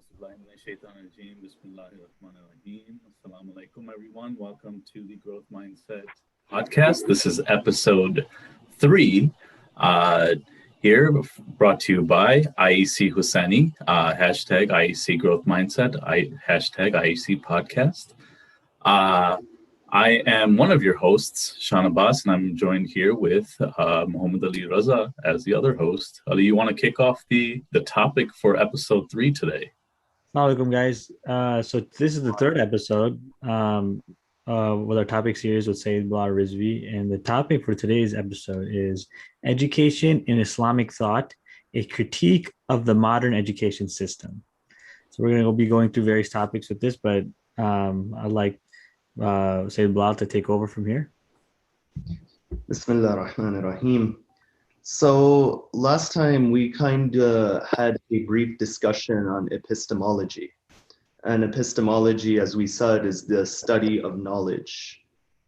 Bismillahirrahmanirrahim. Assalamu alaikum, everyone. Welcome to the Growth Mindset podcast. This is episode 3. Uh, Here, brought to you by IEC Husaini, hashtag IEC Growth Mindset, hashtag IEC podcast. I am one of your hosts, Shawn Abbas, and I'm joined here with Mohammad Raza as the other host. Ali, you want to kick off the topic for episode 3 today? Assalamualaikum, guys. So this is the third episode with our topic series with Bilal Rizvi, and the topic for today's episode is education in Islamic thought, a critique of the modern education system. So we're going to be going through various topics with this, but I'd like Bilal to take over from here. Bismillah ar-Rahman ar-Rahim. So last time we kind of had a brief discussion on epistemology. And epistemology, as we said, is the study of knowledge,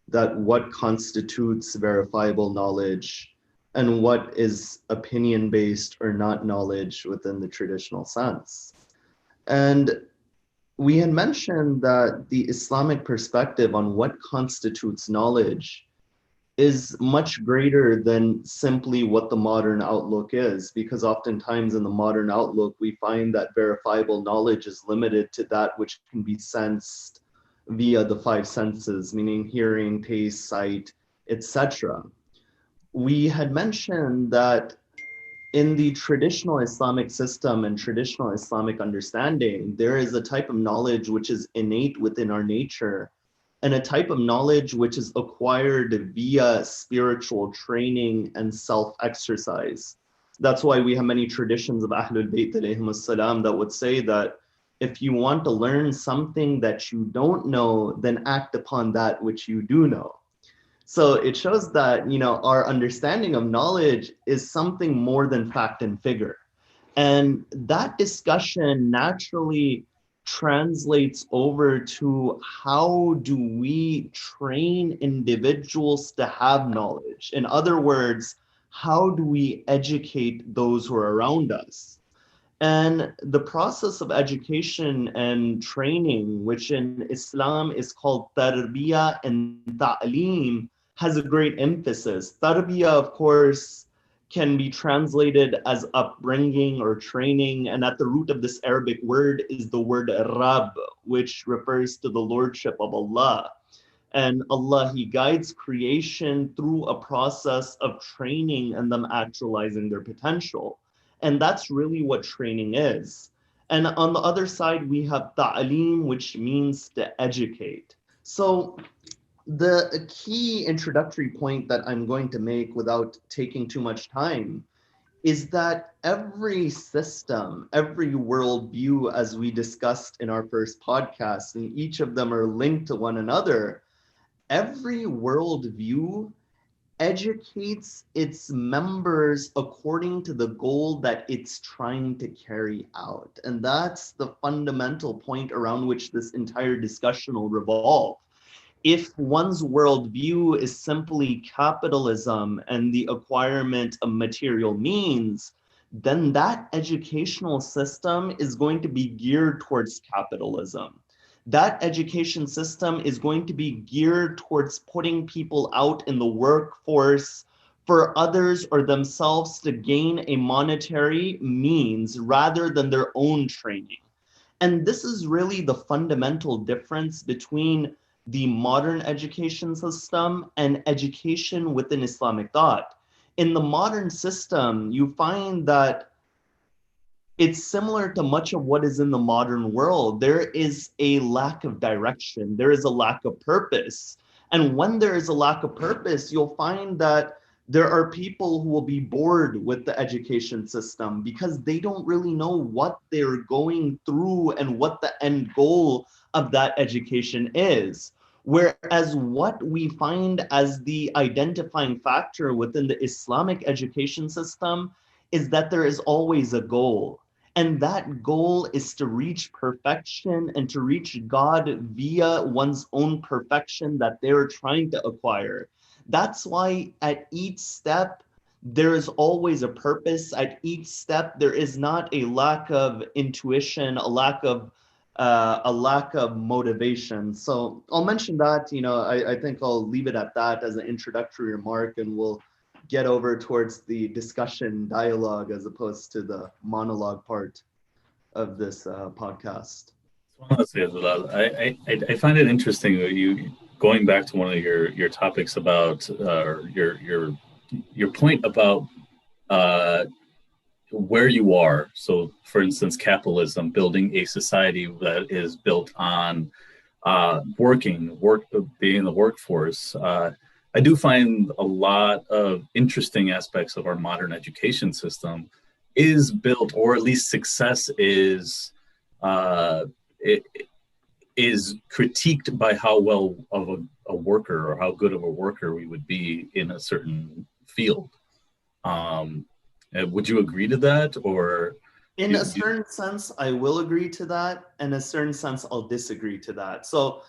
that what constitutes verifiable knowledge and what is opinion-based or not knowledge within the traditional sense. And we had mentioned that the Islamic perspective on what constitutes knowledge is much greater than simply what the modern outlook is, because oftentimes in the modern outlook, we find that verifiable knowledge is limited to that which can be sensed via the 5 senses, meaning hearing, taste, sight, etc. We had mentioned that in the traditional Islamic system and traditional Islamic understanding, there is a type of knowledge which is innate within our nature, and a type of knowledge which is acquired via spiritual training and self-exercise. That's why we have many traditions of Ahlul Bayt alayhimus salam that would say that if you want to learn something that you don't know, then act upon that which you do know. So it shows that, our understanding of knowledge is something more than fact and figure. And that discussion naturally translates over to how do we train individuals to have knowledge? In other words, how do we educate those who are around us? And the process of education and training, which in Islam is called tarbiyah and ta'aleem, has a great emphasis. Tarbiyah, of course, can be translated as upbringing or training. And at the root of this Arabic word is the word Rab, which refers to the lordship of Allah. And Allah, He guides creation through a process of training and them actualizing their potential. And that's really what training is. And on the other side, we have ta'aleem, which means to educate. So the key introductory point that I'm going to make without taking too much time is that every system, every worldview, as we discussed in our first podcast, and each of them are linked to one another, every worldview educates its members according to the goal that it's trying to carry out. And that's the fundamental point around which this entire discussion will revolve. If one's worldview is simply capitalism and the acquirement of material means, then that educational system is going to be geared towards capitalism. That education system is going to be geared towards putting people out in the workforce for others or themselves to gain a monetary means rather than their own training. And this is really the fundamental difference between the modern education system and education within Islamic thought. In the modern system, you find that it's similar to much of what is in the modern world. There is a lack of direction. There is a lack of purpose. And when there is a lack of purpose, you'll find that there are people who will be bored with the education system because they don't really know what they're going through and what the end goal of that education is. Whereas what we find as the identifying factor within the Islamic education system is that there is always a goal. And that goal is to reach perfection and to reach God via one's own perfection that they're trying to acquire. That's why at each step, there is always a purpose at each step. There is not a lack of intuition, a lack of motivation. So I'll mention that. I think I'll leave it at that as an introductory remark, and we'll get over towards the discussion dialogue as opposed to the monologue part of this podcast. Honestly, Bilal, I find it interesting that you going back to one of your topics about your point about where you are. So, for instance, capitalism, building a society that is built on being in the workforce. I do find a lot of interesting aspects of our modern education system is built, or at least success it is critiqued by how well of a worker or how good of a worker we would be in a certain field. Would you agree to that, or? In a certain sense, I will agree to that. In a certain sense, I'll disagree to that. So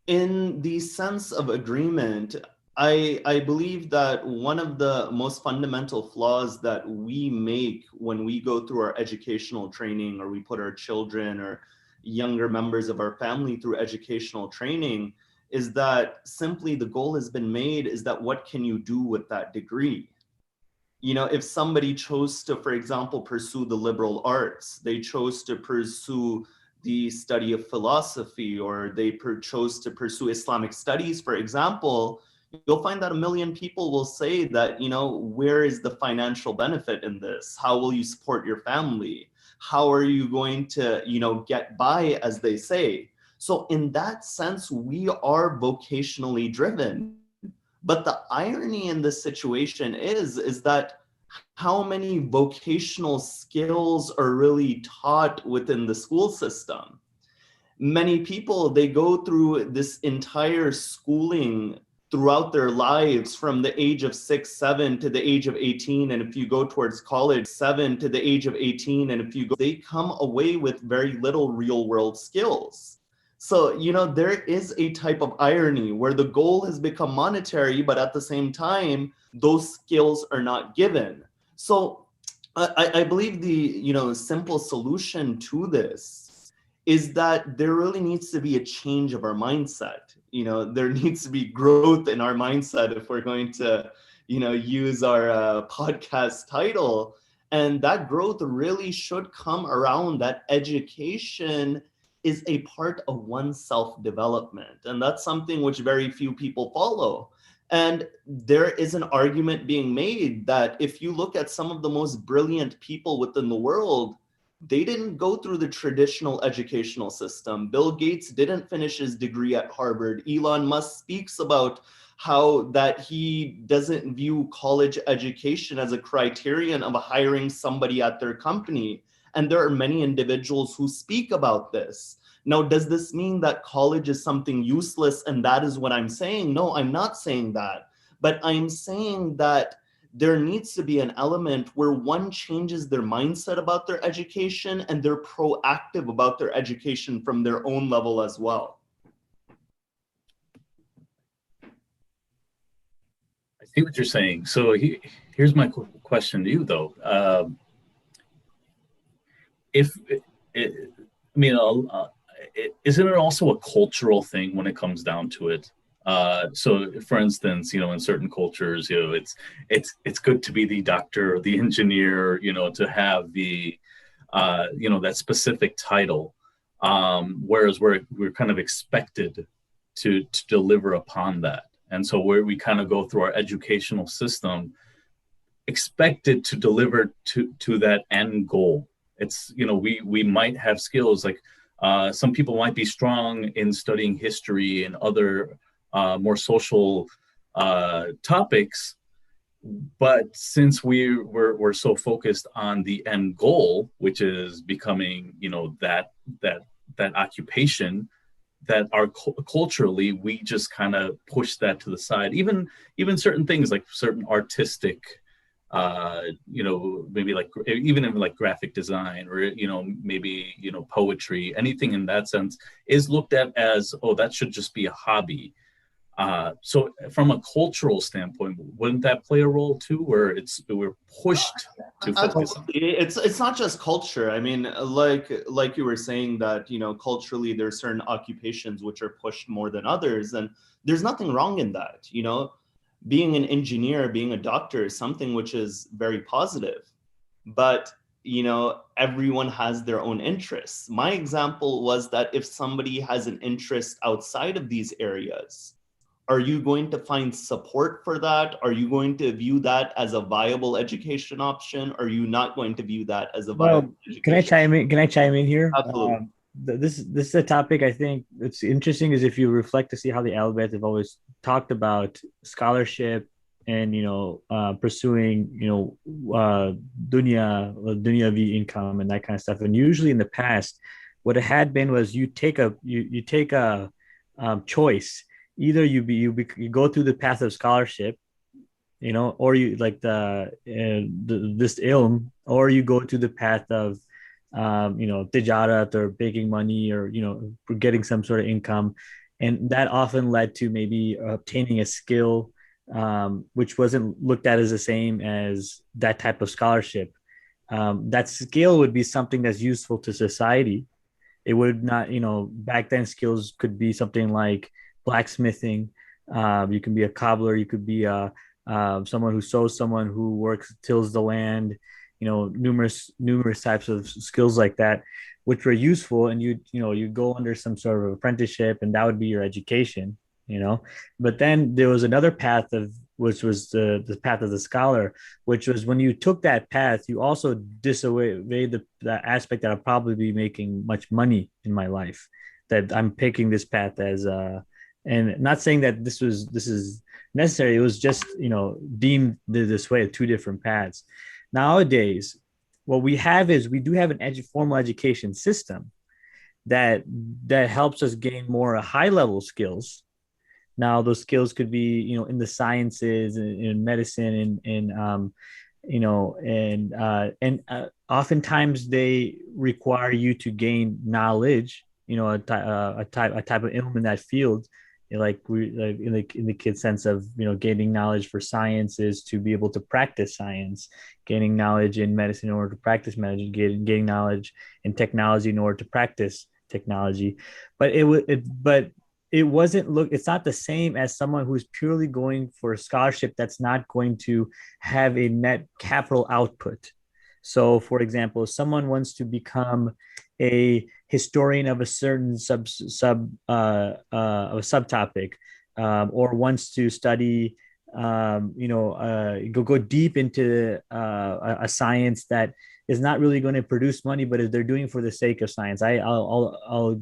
in the sense of agreement, I believe that one of the most fundamental flaws that we make when we go through our educational training, or we put our children or younger members of our family through educational training, is that simply the goal has been made is that what can you do with that degree? If somebody chose to, for example, pursue the liberal arts, they chose to pursue the study of philosophy, or they chose to pursue Islamic studies, for example, you'll find that a million people will say that, where is the financial benefit in this? How will you support your family? How are you going to, get by, as they say? So in that sense, we are vocationally driven. But the irony in this situation is that how many vocational skills are really taught within the school system? Many people, they go through this entire schooling throughout their lives from the age of 6, 7 to the age of 18. And if you go towards college, 7 to the age of 18. And if you go, they come away with very little real world skills. So, there is a type of irony where the goal has become monetary, but at the same time, those skills are not given. So I believe the, simple solution to this is that there really needs to be a change of our mindset. There needs to be growth in our mindset if we're going to, use our podcast title. And that growth really should come around that education is a part of one's self-development. And that's something which very few people follow. And there is an argument being made that if you look at some of the most brilliant people within the world, they didn't go through the traditional educational system. Bill Gates didn't finish his degree at Harvard. Elon Musk speaks about how that he doesn't view college education as a criterion of hiring somebody at their company. And there are many individuals who speak about this. Now, does this mean that college is something useless and that is what I'm saying? No, I'm not saying that. But I'm saying that there needs to be an element where one changes their mindset about their education and they're proactive about their education from their own level as well. I see what you're saying. So here's my question to you, though. Isn't it also a cultural thing when it comes down to it? So, for instance, in certain cultures, it's good to be the doctor or the engineer, to have the, that specific title. Whereas we're kind of expected to deliver upon that. And so where we kind of go through our educational system, expected to deliver to that end goal. It's, we might have skills like some people might be strong in studying history and other more social topics, but since we're so focused on the end goal, which is becoming, that occupation, that our culturally we just kind of push that to the side. Even certain things like certain artistic, maybe like even in like graphic design or maybe poetry, anything in that sense is looked at as, oh, that should just be a hobby. So from a cultural standpoint, wouldn't that play a role too, where we're pushed to focus on? It's not just culture. I mean, like you were saying that, you know, culturally there's certain occupations which are pushed more than others, and there's nothing wrong in that. You know, being an engineer, being a doctor is something which is very positive, but you know, everyone has their own interests. My example was that if somebody has an interest outside of these areas, are you going to find support for that? Are you going to view that as a viable education option? Or are you not going to view that as a viable education? Can I chime in here? Absolutely. This is a topic I think it's interesting is if you reflect to see how the Albert have always talked about scholarship and pursuing dunyavi income and that kind of stuff. And usually in the past, what it had been was you take a choice. Either you go through the path of scholarship, or you like this ilm, or you go to the path of tijarat or making money or getting some sort of income, and that often led to maybe obtaining a skill which wasn't looked at as the same as that type of scholarship. That skill would be something that's useful to society. It would not, back then skills could be something like blacksmithing. You can be a cobbler. You could be someone who sews, someone who tills the land. Numerous types of skills like that, which were useful, and you go under some sort of apprenticeship, and that would be your education. But then there was another path which was the path of the scholar, which was when you took that path, you also dissuade the aspect that I'll probably be making much money in my life, that I'm picking this path as and not saying that this is necessary. It was just, deemed this way, two different paths. Nowadays, what we have is we do have an formal education system that helps us gain more high level skills. Now, those skills could be, in the sciences, in medicine, and oftentimes they require you to gain knowledge, a type of ilm in that field. Like in the kid's sense of gaining knowledge for sciences to be able to practice science, gaining knowledge in medicine in order to practice medicine, gaining knowledge in technology in order to practice technology. But it's not the same as someone who's purely going for a scholarship that's not going to have a net capital output. So, for example, if someone wants to become a historian of a certain subtopic, or wants to study, go deep into a science that is not really going to produce money, but if they're doing it for the sake of science. I'll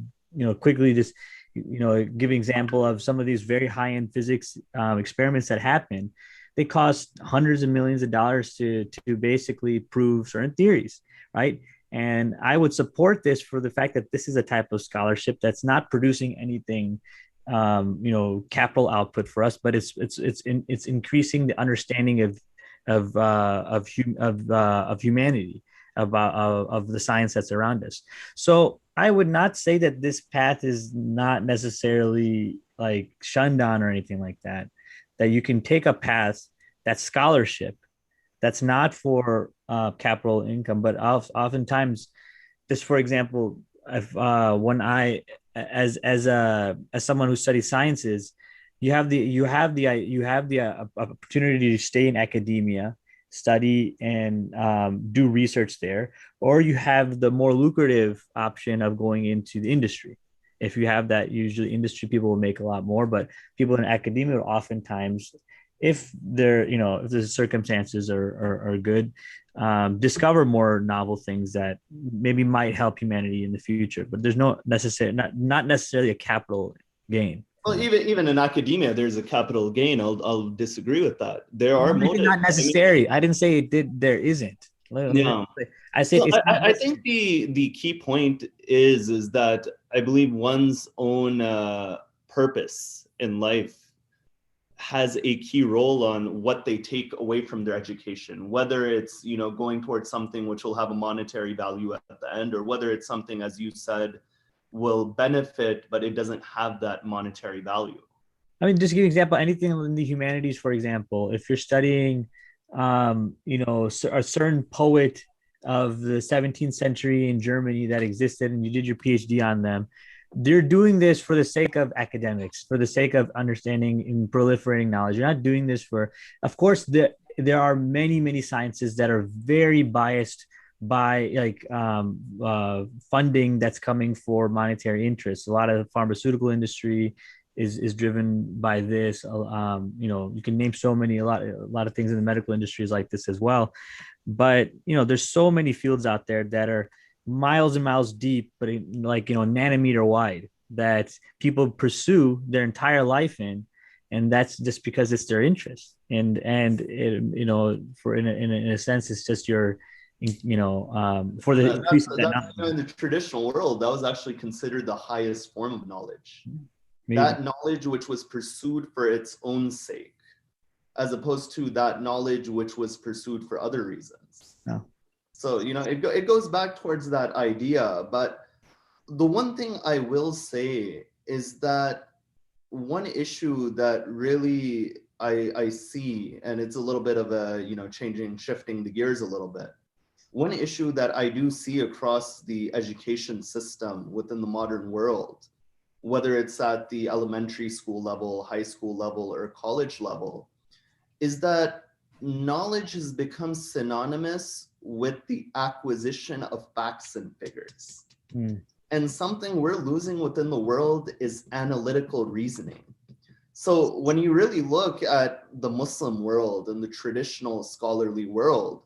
quickly just give an example of some of these very high-end physics experiments that happen. They cost hundreds of millions of dollars to basically prove certain theories, right? And I would support this for the fact that this is a type of scholarship that's not producing anything, capital output for us, but it's increasing the understanding of humanity, of the science that's around us. So I would not say that this path is not necessarily like shunned on or anything like that. That you can take a path that's scholarship, that's not for capital income, but oftentimes, just for example, if when I as someone who studies sciences, you have the opportunity to stay in academia, study and do research there, or you have the more lucrative option of going into the industry. If you have that, usually industry people will make a lot more, but people in academia will oftentimes, if if the circumstances are good, discover more novel things that maybe might help humanity in the future. But there's not necessarily a capital gain. Well, even in academia, there's a capital gain. I'll disagree with that. There are motives. Not necessary. I didn't say it did. There isn't. Yeah. I said so I think the key point is that I believe one's own purpose in life has a key role on what they take away from their education, whether it's going towards something which will have a monetary value at the end, or whether it's something, as you said, will benefit but it doesn't have that monetary value. I mean, just give you an example, anything in the humanities, for example, if you're studying, a certain poet of the 17th century in Germany that existed and you did your PhD on them, they're doing this for the sake of academics, for the sake of understanding and proliferating knowledge. You're not doing this for, of course, there are many, many sciences that are very biased by funding that's coming for monetary interests. A lot of the pharmaceutical industry is driven by this. You can name a lot of things in the medical industry is like this as well. But there's so many fields out there that are miles and miles deep, but nanometer wide that people pursue their entire life in, and that's just because it's their interest. And it, for in a sense, it's just your for the increase of that knowledge. In the traditional world, that was actually considered the highest form of knowledge. Maybe. That knowledge which was pursued for its own sake, as opposed to that knowledge which was pursued for other reasons. No. So, it goes back towards that idea. But the one thing I will say is that one issue that really I see, and it's a little bit of a, shifting the gears a little bit. One issue that I do see across the education system within the modern world, whether it's at the elementary school level, high school level, or college level, is that knowledge has become synonymous with the acquisition of facts and figures. And something we're losing within the world is analytical reasoning. So when you really look at the Muslim world and the traditional scholarly world,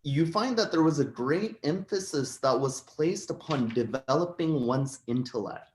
you find that there was a great emphasis that was placed upon developing one's intellect.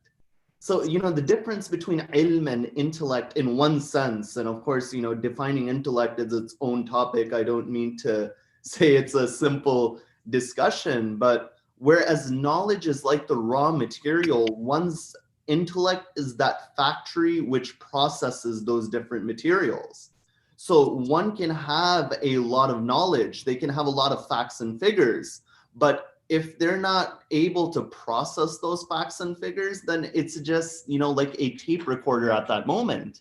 So, the difference between ilm and intellect in one sense, and of course, defining intellect as its own topic, I don't mean to say it's a simple discussion, but whereas knowledge is like the raw material, one's intellect is that factory which processes those different materials. So one can have a lot of knowledge, they can have a lot of facts and figures, but if they're not able to process those facts and figures, then it's just, like a tape recorder at that moment.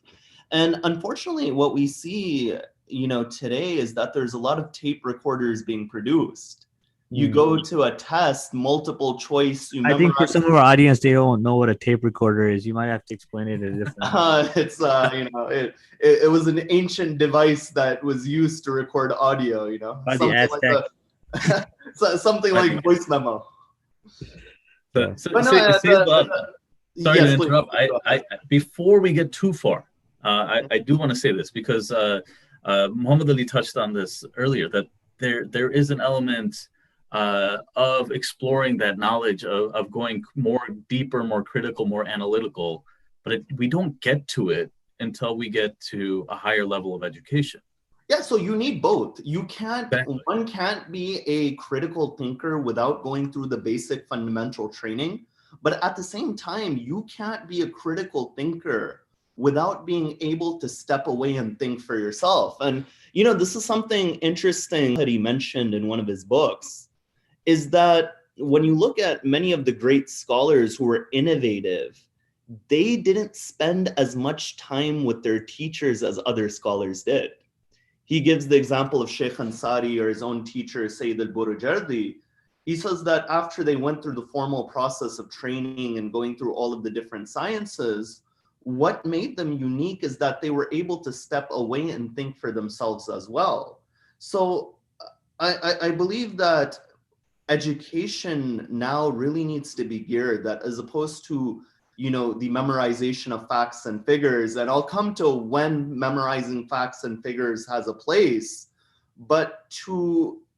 And unfortunately, what we see, today is that there's a lot of tape recorders being produced. You go to a test, multiple choice. I think for some of our audience, they don't know what a tape recorder is. You might have to explain it a different way. It's it was an ancient device that was used to record audio. Something like voice memo. Sorry to interrupt. I before we get too far, I do want to say this because Muhammad Ali touched on this earlier, that there is an element of exploring that knowledge, of going more deeper, more critical, more analytical, but we don't get to it until we get to a higher level of education. Yeah, so you need both. One can't be a critical thinker without going through the basic fundamental training, but at the same time, you can't be a critical thinker without being able to step away and think for yourself. And, this is something interesting that he mentioned in one of his books, is that when you look at many of the great scholars who were innovative, they didn't spend as much time with their teachers as other scholars did. He gives the example of Sheikh Ansari or his own teacher, Sayyid al-Burujardi. He says that after they went through the formal process of training and going through all of the different sciences, what made them unique is that they were able to step away and think for themselves as well. So I believe that education now really needs to be geared that, as opposed to the memorization of facts and figures, and I'll come to when memorizing facts and figures has a place, but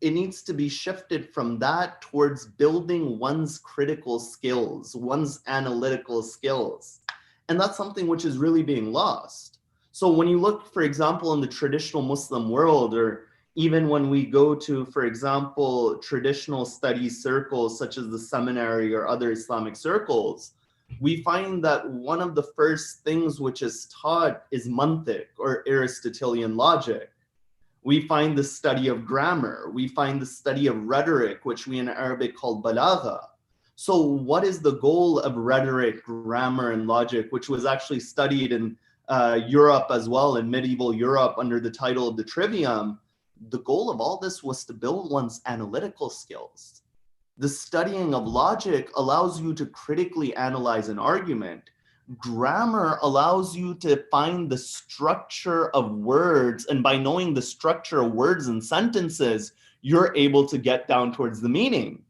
it needs to be shifted from that towards building one's critical skills, one's analytical skills. And that's something which is really being lost. So when you look, for example, in the traditional Muslim world, or even when we go to, for example, traditional study circles such as the seminary or other Islamic circles, we find that one of the first things which is taught is mantiq, or Aristotelian logic. We find the study of grammar. We find the study of rhetoric, which we in Arabic call balagha. So what is the goal of rhetoric, grammar, and logic, which was actually studied in Europe as well, in medieval Europe under the title of the Trivium, the goal of all this was to build one's analytical skills. The studying of logic allows you to critically analyze an argument. Grammar allows you to find the structure of words, and by knowing the structure of words and sentences, you're able to get down towards the meaning.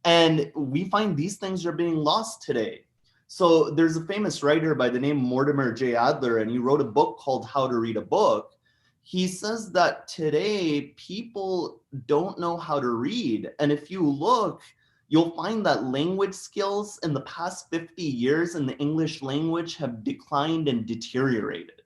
And we find these things are being lost today. So there's a famous writer by the name Mortimer J. Adler, and he wrote a book called How to Read a Book. He says that today people don't know how to read. And if you look, you'll find that language skills in the past 50 years in the English language have declined and deteriorated.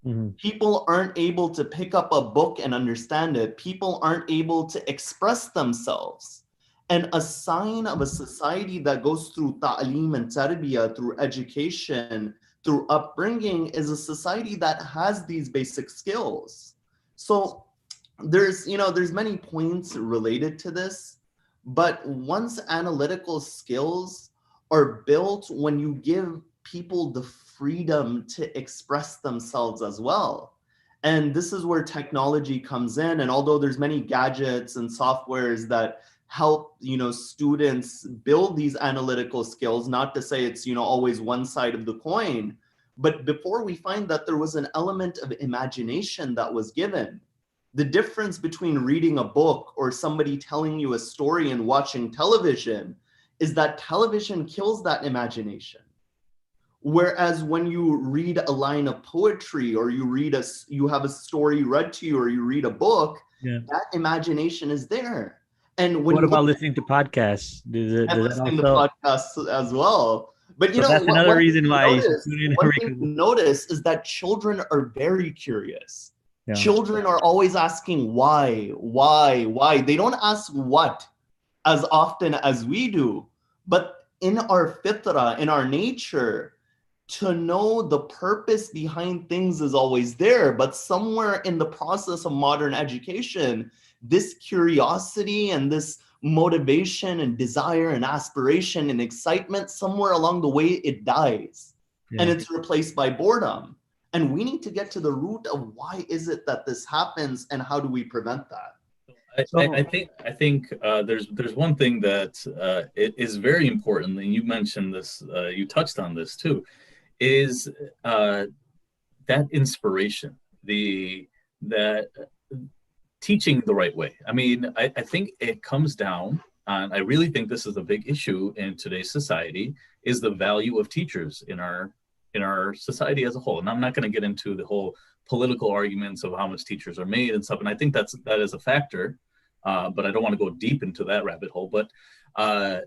Mm-hmm. People aren't able to pick up a book and understand it. People aren't able to express themselves. And a sign of a society that goes through ta'aleem and tarbiyah, through education, through upbringing, is a society that has these basic skills. So there's many points related to this, but one's analytical skills are built when you give people the freedom to express themselves as well. And this is where technology comes in. And although there's many gadgets and softwares that help students build these analytical skills, not to say it's always one side of the coin, but before we find that there was an element of imagination that was given. The difference between reading a book or somebody telling you a story and watching television is that television kills that imagination. Whereas when you read a line of poetry, or you have a story read to you, or you read a book, that imagination is there. And what about listening to podcasts? Listening to podcasts as well. But that's another reason why one thing to notice is that children are very curious. Yeah. Children are always asking why. They don't ask what as often as we do. But in our fitrah, in our nature, to know the purpose behind things is always there. But somewhere in the process of modern education, this curiosity and this motivation and desire and aspiration and excitement, somewhere along the way, it dies. And it's replaced by boredom. And we need to get to the root of why is it that this happens, and how do we prevent that? I think there's one thing that is very important, and you mentioned this, you touched on this too, is that inspiration, that teaching the right way. I mean, I think it comes down, and I really think this is a big issue in today's society, is the value of teachers in our society as a whole. And I'm not going to get into the whole political arguments of how much teachers are made and stuff. And I think that is a factor, but I don't want to go deep into that rabbit hole. But I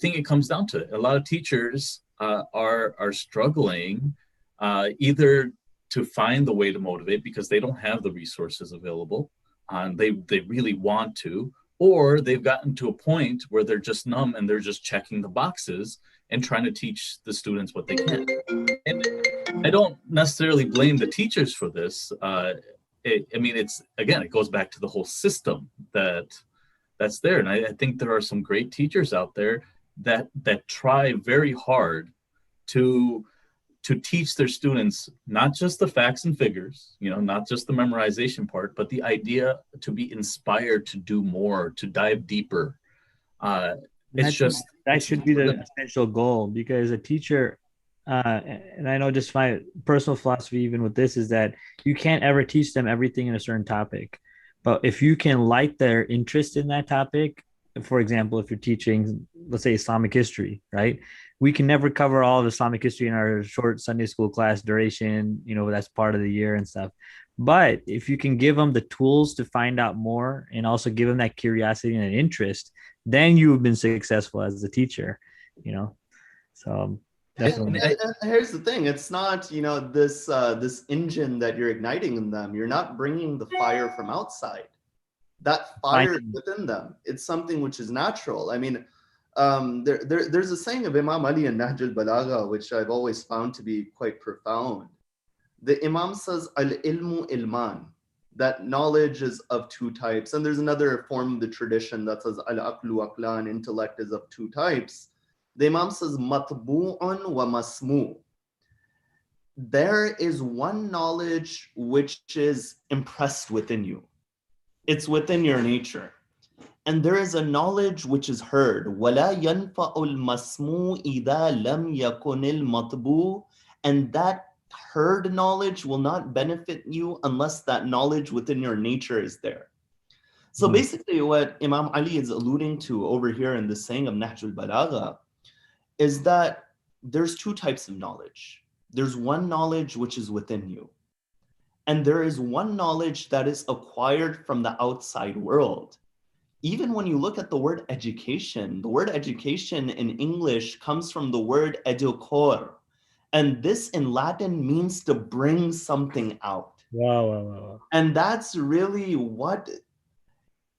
think it comes down to it. A lot of teachers are struggling either to find the way to motivate because they don't have the resources available, and they really want to, or they've gotten to a point where they're just numb and they're just checking the boxes and trying to teach the students what they can. And I don't necessarily blame the teachers for this. It goes back to the whole system that's there. And I think there are some great teachers out there that try very hard to teach their students not just the facts and figures, not just the memorization part, but the idea to be inspired to do more, to dive deeper. That should be the essential goal, because a teacher, and I know just my personal philosophy even with this is that you can't ever teach them everything in a certain topic. But if you can light their interest in that topic, for example, if you're teaching, let's say, Islamic history, right? We can never cover all of Islamic history in our short Sunday school class duration, that's part of the year and stuff. But if you can give them the tools to find out more and also give them that curiosity and an interest, then you've been successful as a teacher, So definitely. And here's the thing. It's not, this engine that you're igniting in them. You're not bringing the fire from outside. That fire is within them. It's something which is natural. I mean, there's a saying of Imam Ali in Nahj al-Balagha, which I've always found to be quite profound. The Imam says, al-ilmu ilman, that knowledge is of two types. And there's another form of the tradition that says, al-aqlu aqlan, intellect is of two types. The Imam says, matbu'un wa masmu'. there is one knowledge which is impressed within you. It's within your nature. And there is a knowledge which is heard. وَلَا يَنْفَعُ الْمَسْمُوعِ إِذَا لَمْ يَكُنِ الْمَطْبُوعُ. And that heard knowledge will not benefit you unless that knowledge within your nature is there. So basically what Imam Ali is alluding to over here in the saying of Nahjul Balagha is that there's two types of knowledge. There's one knowledge which is within you. And there is one knowledge that is acquired from the outside world. Even when you look at the word education, the word education in English comes from the word educor. And this in Latin means to bring something out. Wow. And that's really what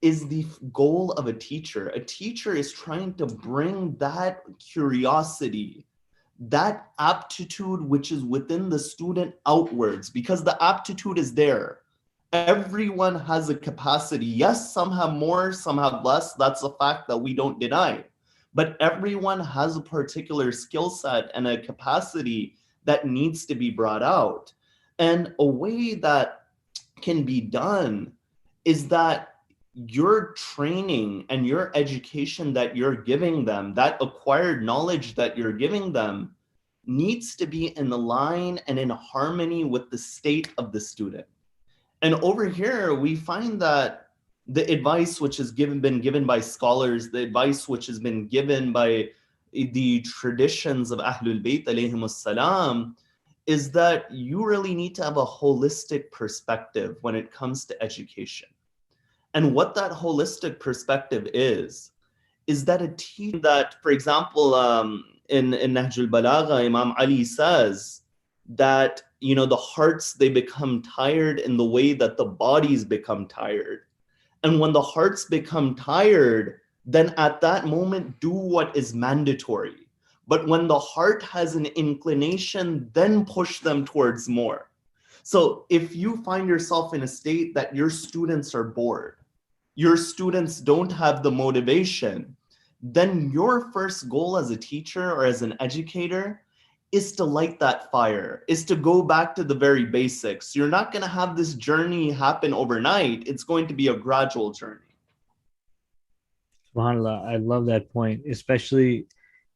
is the goal of a teacher. A teacher is trying to bring that curiosity, that aptitude which is within the student outwards, because the aptitude is there. Everyone has a capacity. Yes, some have more, some have less. That's a fact that we don't deny. But everyone has a particular skill set and a capacity that needs to be brought out. And a way that can be done is that your training and your education that you're giving them, that acquired knowledge that you're giving them, needs to be in line and in harmony with the state of the student. And over here, we find that the advice which has been given by scholars, the advice which has been given by the traditions of Ahlul Bayt alayhimus salam, is that you really need to have a holistic perspective when it comes to education. And what that holistic perspective is that a teacher that, for example, in Nahjul Balagha, Imam Ali says that, the hearts, they become tired in the way that the bodies become tired. And when the hearts become tired, then at that moment, do what is mandatory. But when the heart has an inclination, then push them towards more. So if you find yourself in a state that your students are bored, your students don't have the motivation, then your first goal as a teacher or as an educator is to light that fire, is to go back to the very basics. You're not going to have this journey happen overnight. It's going to be a gradual journey. SubhanAllah, I love that point, especially,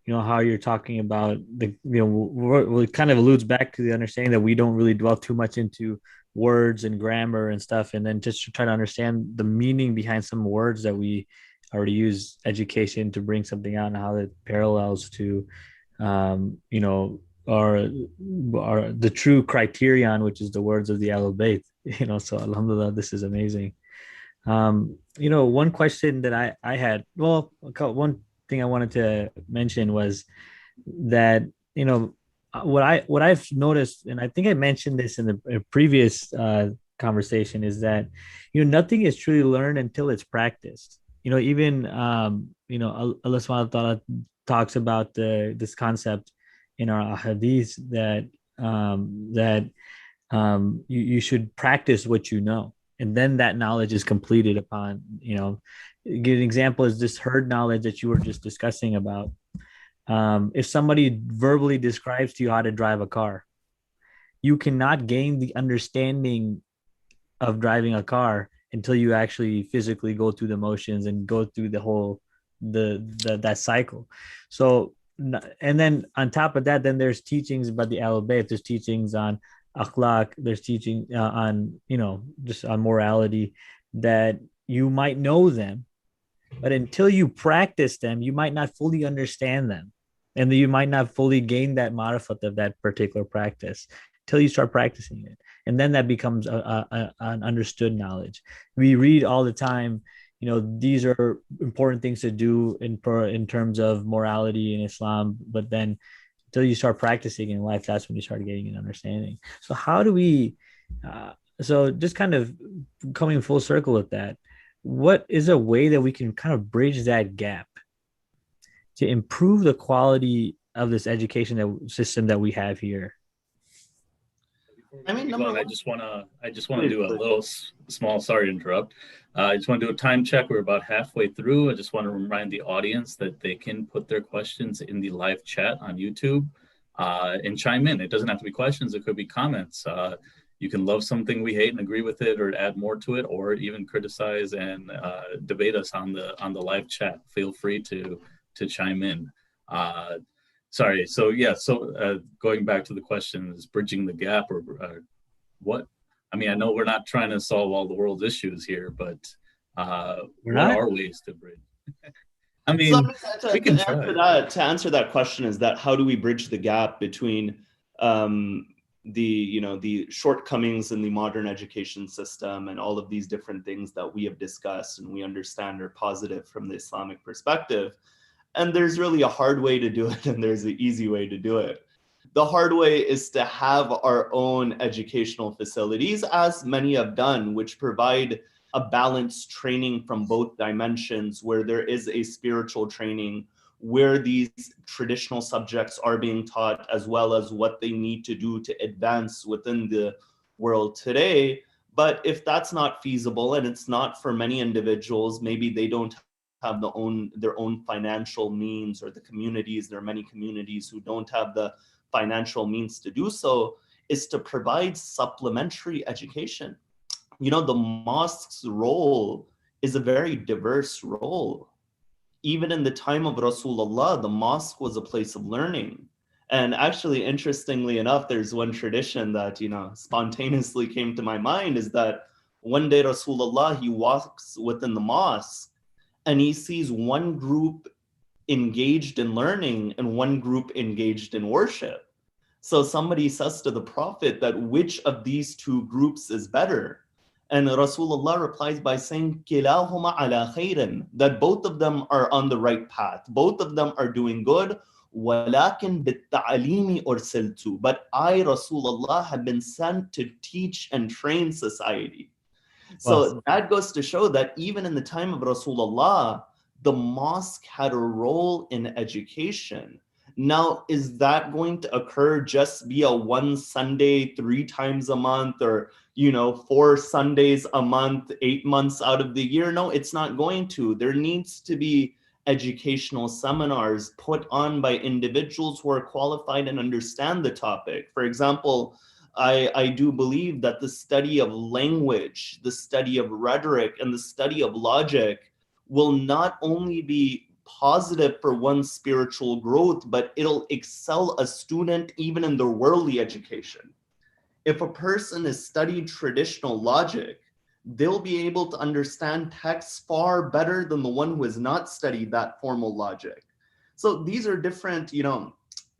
how you're talking about it kind of alludes back to the understanding that we don't really dwell too much into words and grammar and stuff, and then just to try to understand the meaning behind some words that we already use education to bring something out and how it parallels to or the true criterion, which is the words of the Ahlul Bayt. So alhamdulillah, this is amazing. One question that I had, one thing I wanted to mention was that, what I've noticed, and I think I mentioned this in the previous conversation, is that, nothing is truly learned until it's practiced. Even, Allah subhanahu wa ta'ala talks about this concept in our hadith that you should practice what you know, and then that knowledge is completed upon. Give an example is this herd knowledge that you were just discussing about. If somebody verbally describes to you how to drive a car, you cannot gain the understanding of driving a car until you actually physically go through the motions and go through the whole that cycle. So, and then on top of that, then there's teachings about the Ahlul Bayt, there's teachings on akhlaq, there's teaching on just on morality, that you might know them, but until you practice them, you might not fully understand them, and you might not fully gain that marifat of that particular practice till you start practicing it, and then that becomes an understood knowledge. We read all the time, these are important things to do in terms of morality in Islam, but then until you start practicing in life, that's when you start getting an understanding. So how do we? So just kind of coming full circle with that, what is a way that we can kind of bridge that gap to improve the quality of this education system that we have here? I just want to do a little small. Sorry to interrupt. I just want to do a time check. We're about halfway through. I just want to remind the audience that they can put their questions in the live chat on YouTube. and chime in. It doesn't have to be questions. It could be comments. You can love something we hate and agree with it, or add more to it, or even criticize and debate us on the live chat. Feel free to chime in. Sorry. So yeah. So going back to the question, is bridging the gap or what? I mean, I know we're not trying to solve all the world's issues here, but what are ways to bridge? I mean, we can try. To answer that question is that how do we bridge the gap between the shortcomings in the modern education system and all of these different things that we have discussed and we understand are positive from the Islamic perspective. And there's really a hard way to do it and there's an easy way to do it. The hard way is to have our own educational facilities, as many have done, which provide a balanced training from both dimensions, where there is a spiritual training, where these traditional subjects are being taught, as well as what they need to do to advance within the world today. But if that's not feasible, and it's not for many individuals, maybe they don't have their own financial means, or the communities, there are many communities who don't have the financial means to do so, is to provide supplementary education. The mosque's role is a very diverse role. Even in the time of Rasulullah, the mosque was a place of learning. And actually, interestingly enough, there's one tradition that, spontaneously came to my mind, is that one day Rasulullah, he walks within the mosque and he sees one group engaged in learning and one group engaged in worship. So somebody says to the Prophet that which of these two groups is better? And Rasulullah replies by saying, "Kilahuma ala khairin," that both of them are on the right path. Both of them are doing good. وَلَكِنْ بِالتَّعْلِيمِ أُرْسِلْتُ. But I, Rasulullah, have been sent to teach and train society. So that goes to show that even in the time of Rasulullah, the mosque had a role in education. Now, is that going to occur just via one Sunday, 3 times a month, or 4 Sundays a month, 8 months out of the year? No, it's not going to. There needs to be educational seminars put on by individuals who are qualified and understand the topic. For example, I do believe that the study of language, the study of rhetoric, and the study of logic will not only be positive for one's spiritual growth, but it'll excel a student even in their worldly education. If a person has studied traditional logic, they'll be able to understand texts far better than the one who has not studied that formal logic. So these are different,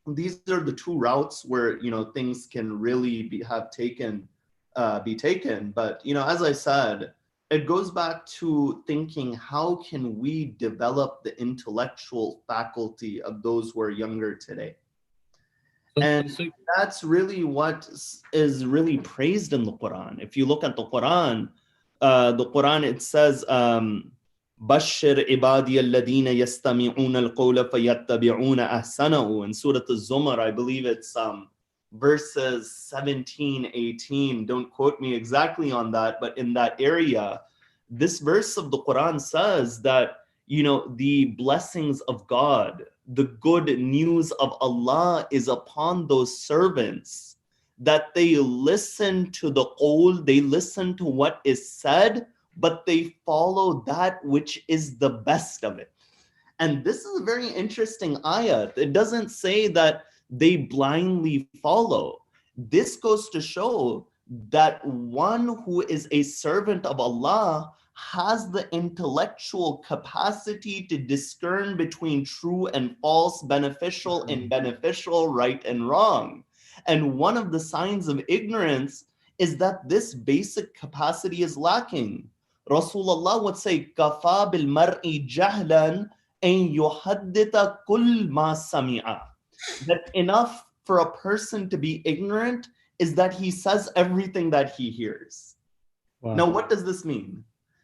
these are the two routes where, things can really be taken. But, as I said, it goes back to thinking, how can we develop the intellectual faculty of those who are younger today? And that's really what is really praised in the Quran. If you look at the Quran, it says, "Bashir ibadi alladhina yastami'una al-qawla fayattabi'una ahsanahu." In Surah Az-Zumar, I believe it's verses 17, 18. Don't quote me exactly on that, but in that area, this verse of the Quran says that, the blessings of God, the good news of Allah is upon those servants, that they listen to the qawl, they listen to what is said, but they follow that which is the best of it. And this is a very interesting ayat. It doesn't say that they blindly follow. This goes to show that one who is a servant of Allah has the intellectual capacity to discern between true and false, beneficial and beneficial, right and wrong. And one of the signs of ignorance is that this basic capacity is lacking. Rasulullah would say, "Kafa bil mar'i jahlan an yuhadditha kull ma sami'a." That enough for a person to be ignorant is that he says everything that he hears. Wow. Now, what does this mean?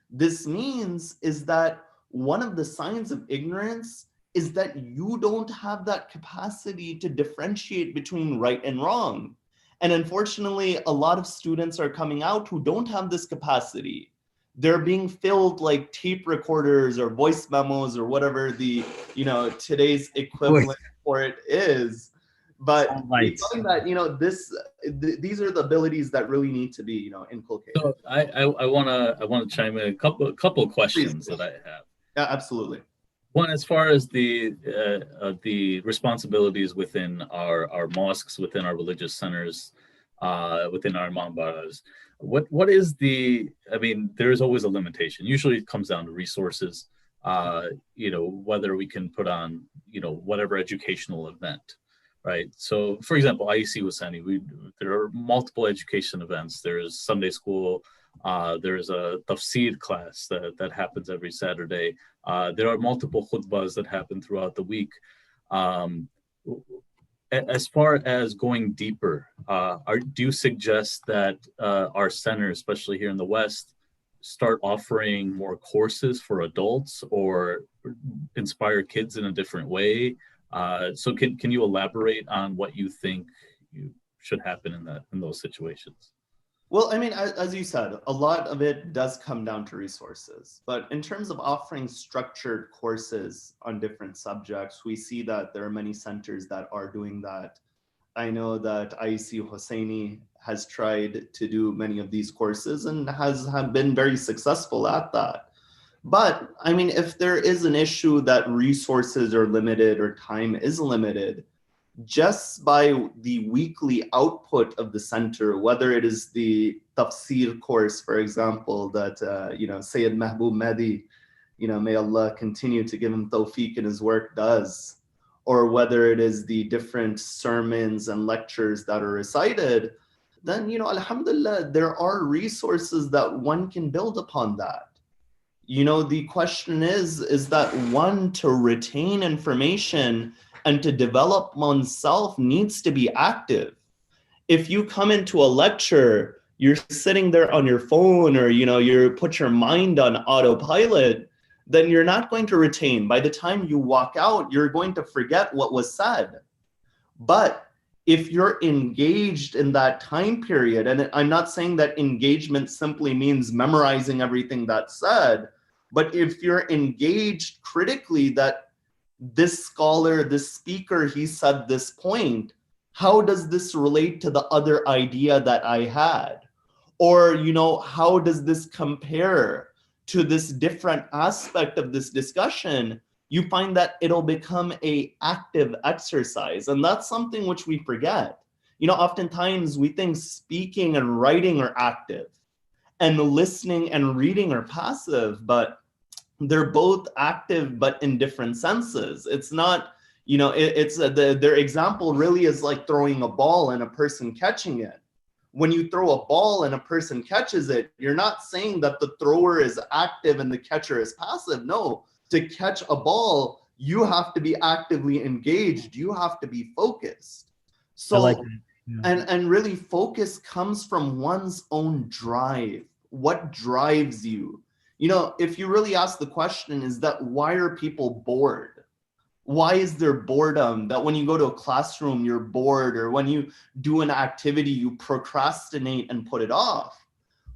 This means is that one of the signs of ignorance is that you don't have that capacity to differentiate between right and wrong. And unfortunately, a lot of students are coming out who don't have this capacity. They're being filled like tape recorders or voice memos or whatever the, today's equivalent for it is. But we Lights. find that, these are the abilities that really need to be, inculcated. So I wanna chime in a couple of questions that I have. Yeah, absolutely. One, as far as the responsibilities within our mosques, within our religious centers, within our mambaras, what is the? I mean, there is always a limitation. Usually, it comes down to resources. Whether we can put on whatever educational event, right? So, for example, IEC Husaini, there are multiple education events. There's Sunday school. There's a tafsir class that happens every Saturday. There are multiple khutbahs that happen throughout the week. Um, as far as going deeper, do you suggest that our centers, especially here in the West, start offering more courses for adults or inspire kids in a different way? So can you elaborate on what you think should happen in those situations? Well, I mean, as you said, a lot of it does come down to resources. But in terms of offering structured courses on different subjects, we see that there are many centers that are doing that. I know that IEC Husaini has tried to do many of these courses and have been very successful at that. But I mean, if there is an issue that resources are limited or time is limited, just by the weekly output of the center, whether it is the tafsir course, for example, that Sayyid Mahbub Mahdi, may Allah continue to give him tawfiq in his work, does, or whether it is the different sermons and lectures that are recited, then alhamdulillah, there are resources that one can build upon that. The question is that one, to retain information and to develop oneself, needs to be active. If you come into a lecture, you're sitting there on your phone, or you put your mind on autopilot, then you're not going to retain. By the time you walk out, you're going to forget what was said. But if you're engaged in that time period, and I'm not saying that engagement simply means memorizing everything that's said, but if you're engaged critically, that this scholar, this speaker, he said this point, how does this relate to the other idea that I had? Or, how does this compare to this different aspect of this discussion? You find that it'll become an active exercise. And that's something which we forget. Oftentimes we think speaking and writing are active and listening and reading are passive, but they're both active, but in different senses. It's not, their example really is like throwing a ball and a person catching it. When you throw a ball and a person catches it, you're not saying that the thrower is active and the catcher is passive. No, to catch a ball, you have to be actively engaged. You have to be focused. So, like and really focus comes from one's own drive. What drives you? If you really ask the question, is that why are people bored? Why is there boredom? That when you go to a classroom, you're bored, or when you do an activity, you procrastinate and put it off.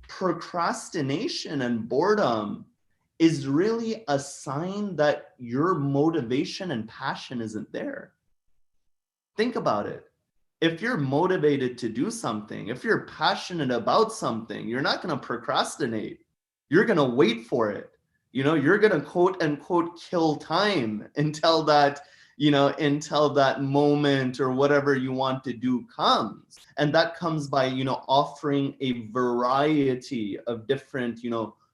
Procrastination and boredom is really a sign that your motivation and passion isn't there. Think about it. If you're motivated to do something, if you're passionate about something, you're not going to procrastinate. You're going to wait for it. You're going to quote unquote kill time until that moment or whatever you want to do comes. And that comes by, offering a variety of different,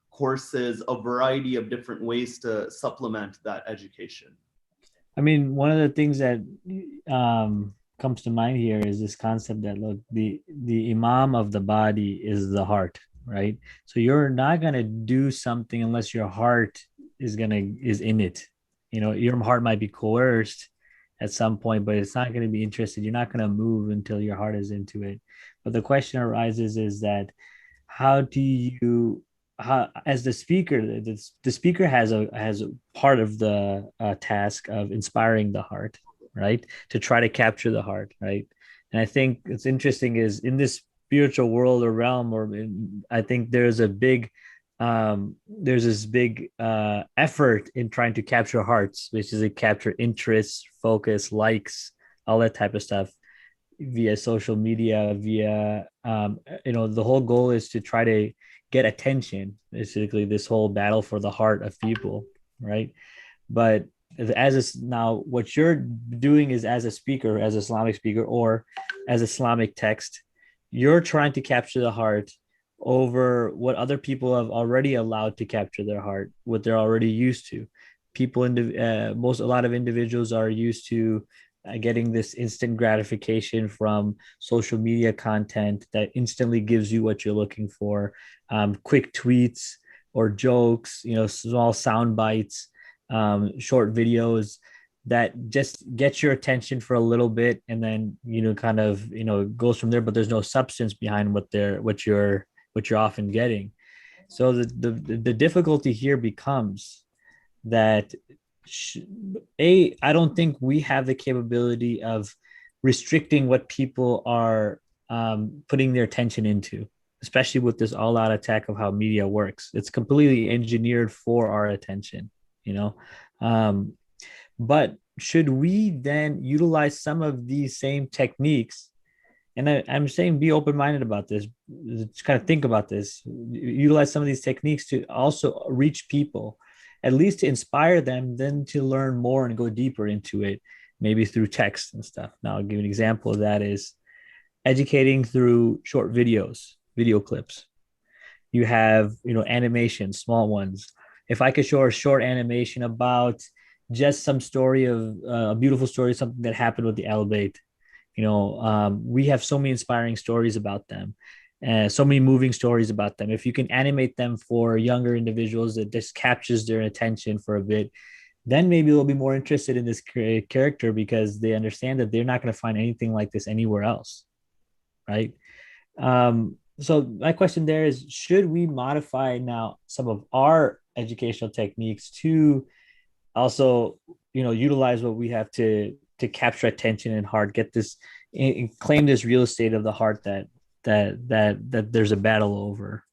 courses, a variety of different ways to supplement that education. I mean, one of the things that comes to mind here is this concept that, look, the imam of the body is the heart. Right. So you're not going to do something unless your heart is in it. Your heart might be coerced at some point, but it's not going to be interested. You're not going to move until your heart is into it. But the question arises is that how, as the speaker, the speaker has a part of the task of inspiring the heart, right? To try to capture the heart. Right. And I think it's interesting is in this spiritual world or realm, I think there's this big effort in trying to capture hearts, which is to capture interest, focus, likes, all that type of stuff via social media, via the whole goal is to try to get attention, basically this whole battle for the heart of people, right? But now what you're doing is, as a speaker, as Islamic speaker, or as Islamic text, you're trying to capture the heart over what other people have already allowed to capture their heart, what they're already used to. People in a lot of individuals are used to getting this instant gratification from social media content that instantly gives you what you're looking for. Quick tweets or jokes, small sound bites, short videos that just get your attention for a little bit, and then kind of goes from there. But there's no substance behind what you're often getting. So the difficulty here becomes that I don't think we have the capability of restricting what people are putting their attention into, especially with this all-out attack of how media works. It's completely engineered for our attention, but should we then utilize some of these same techniques? And I'm saying be open-minded about this. Just kind of think about this. Utilize some of these techniques to also reach people, at least to inspire them, then to learn more and go deeper into it, maybe through text and stuff. Now, I'll give you an example of that is educating through short videos, video clips. You have, animations, small ones. If I could show a short animation about just some story of a beautiful story, something that happened with the Al Bayt, we have so many inspiring stories about them, and so many moving stories about them. If you can animate them for younger individuals, that just captures their attention for a bit, then maybe they'll be more interested in this character because they understand that they're not going to find anything like this anywhere else, right? So my question there is, should we modify now some of our educational techniques to also, utilize what we have to capture attention and heart, get this, claim this real estate of the heart that there's a battle over?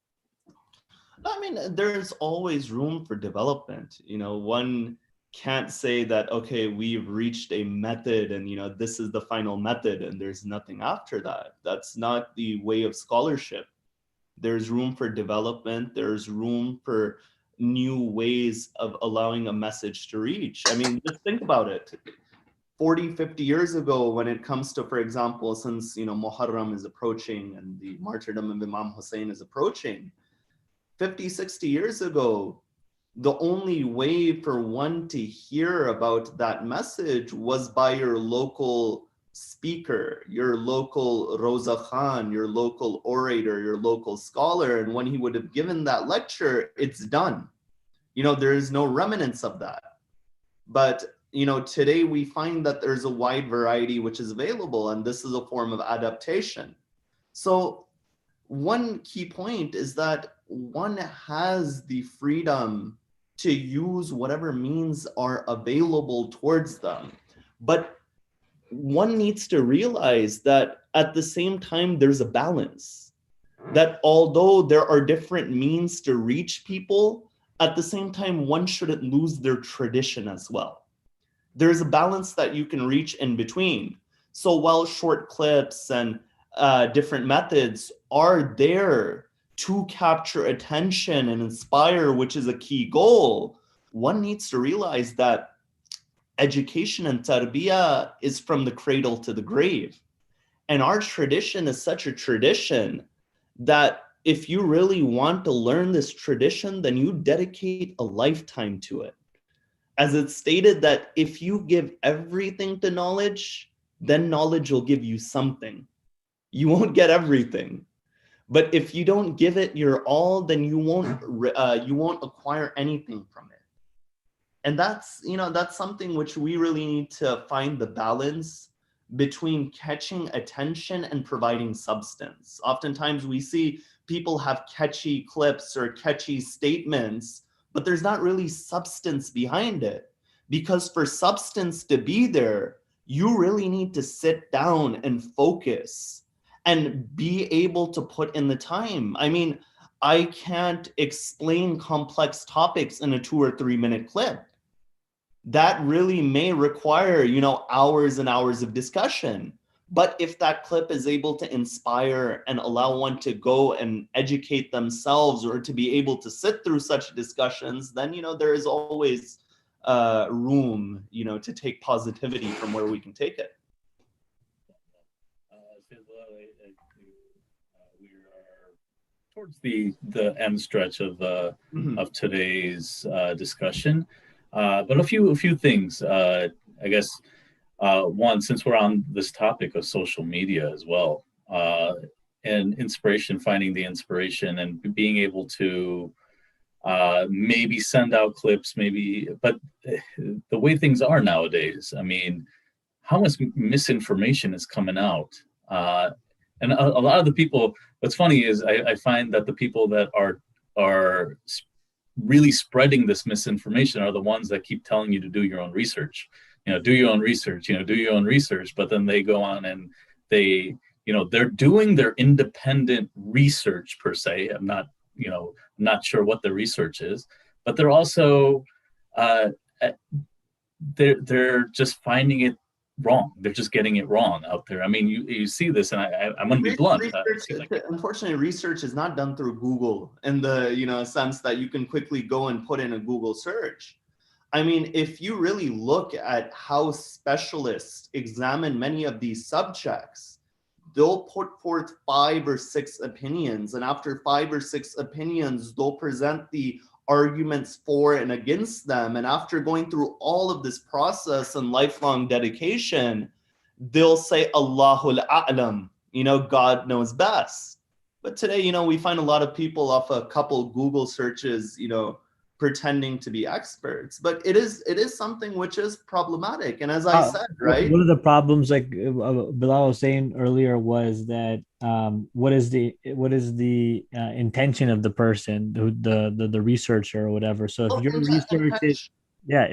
I mean, there's always room for development. One can't say that, okay, we've reached a method and, this is the final method and there's nothing after that. That's not the way of scholarship. There's room for development. There's room for new ways of allowing a message to reach. I mean, just think about it. 40, 50 years ago, when it comes to, for example, since, Muharram is approaching and the martyrdom of Imam Hussein is approaching, 50, 60 years ago, the only way for one to hear about that message was by your local speaker, your local Raza Khan, your local orator, your local scholar. And when he would have given that lecture, it's done. There is no remnants of that. But today we find that there's a wide variety which is available, and this is a form of adaptation. So one key point is that one has the freedom to use whatever means are available towards them. But one needs to realize that at the same time, there's a balance. That although there are different means to reach people, at the same time, one shouldn't lose their tradition as well. There's a balance that you can reach in between. So while short clips and different methods are there to capture attention and inspire, which is a key goal, one needs to realize that education and tarbiyah is from the cradle to the grave. And our tradition is such a tradition that if you really want to learn this tradition, then you dedicate a lifetime to it. As it's stated that if you give everything to knowledge, then knowledge will give you something. You won't get everything. But if you don't give it your all, then you won't acquire anything from it. And that's something which we really need to find the balance between catching attention and providing substance. Oftentimes we see people have catchy clips or catchy statements, but there's not really substance behind it. Because for substance to be there, you really need to sit down and focus and be able to put in the time. I mean, I can't explain complex topics in a 2 or 3 minute clip. that really may require, hours and hours of discussion. But if that clip is able to inspire and allow one to go and educate themselves, or to be able to sit through such discussions, then, there is always room, to take positivity from where we can take it. We are towards the end stretch of today's discussion, but a few things. I guess one, since we're on this topic of social media as well, and inspiration, finding the inspiration and being able to maybe send out clips, but the way things are nowadays, I mean, how much misinformation is coming out? And a lot of the people, what's funny is I find that the people that are really spreading this misinformation are the ones that keep telling you to do your own research. Do your own research, do your own research. But then they go on and they're doing their independent research per se. I'm not sure what the research is, but they're also they're just finding it wrong. They're just getting it wrong out there. I mean, you see this, and I'm going to be blunt. Unfortunately, research is not done through Google in the sense that you can quickly go and put in a Google search. I mean, if you really look at how specialists examine many of these subjects, they'll put forth 5 or 6 opinions, and after 5 or 6 opinions, they'll present the arguments for and against them. And after going through all of this process and lifelong dedication, they'll say, Allahul A'lam, God knows best. But today, we find a lot of people off a couple Google searches, pretending to be experts. But it is something which is problematic. And as I said, right? One of the problems, like Bilal was saying earlier, was that what is the intention of the person, the researcher or whatever. So if your research is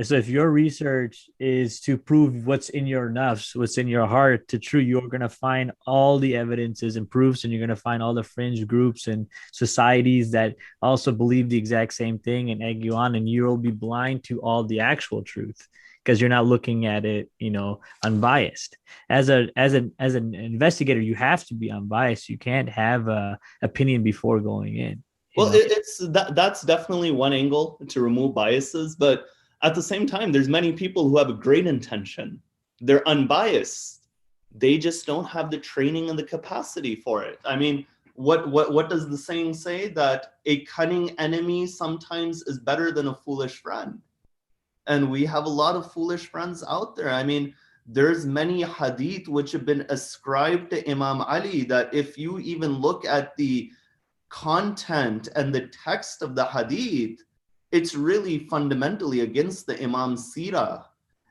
so if your research is to prove what's in your nafs, what's in your heart to true, you're going to find all the evidences and proofs, and you're going to find all the fringe groups and societies that also believe the exact same thing and egg you on, and you'll be blind to all the actual truth because you're not looking at it, unbiased. As an investigator, you have to be unbiased. You can't have an opinion before going in. Well, that's definitely one angle to remove biases, but at the same time, there's many people who have a great intention. They're unbiased. They just don't have the training and the capacity for it. I mean, what does the saying say? That a cunning enemy sometimes is better than a foolish friend. And we have a lot of foolish friends out there. I mean, there's many hadith which have been ascribed to Imam Ali that if you even look at the content and the text of the hadith, it's really fundamentally against the Imam's seerah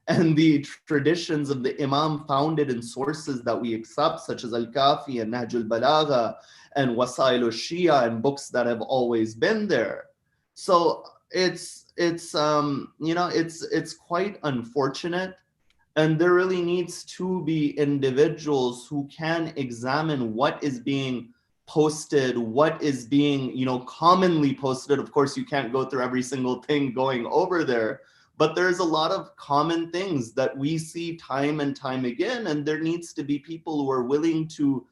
and the traditions of the Imam founded in sources that we accept, such as Al-Kafi and Nahj al-Balagha and Wasail al-Shia and books that have always been there. So it's quite unfortunate, and there really needs to be individuals who can examine what is being posted, what is being, commonly posted. Of course, you can't go through every single thing going over there, but there's a lot of common things that we see time and time again, and there needs to be people who are willing to,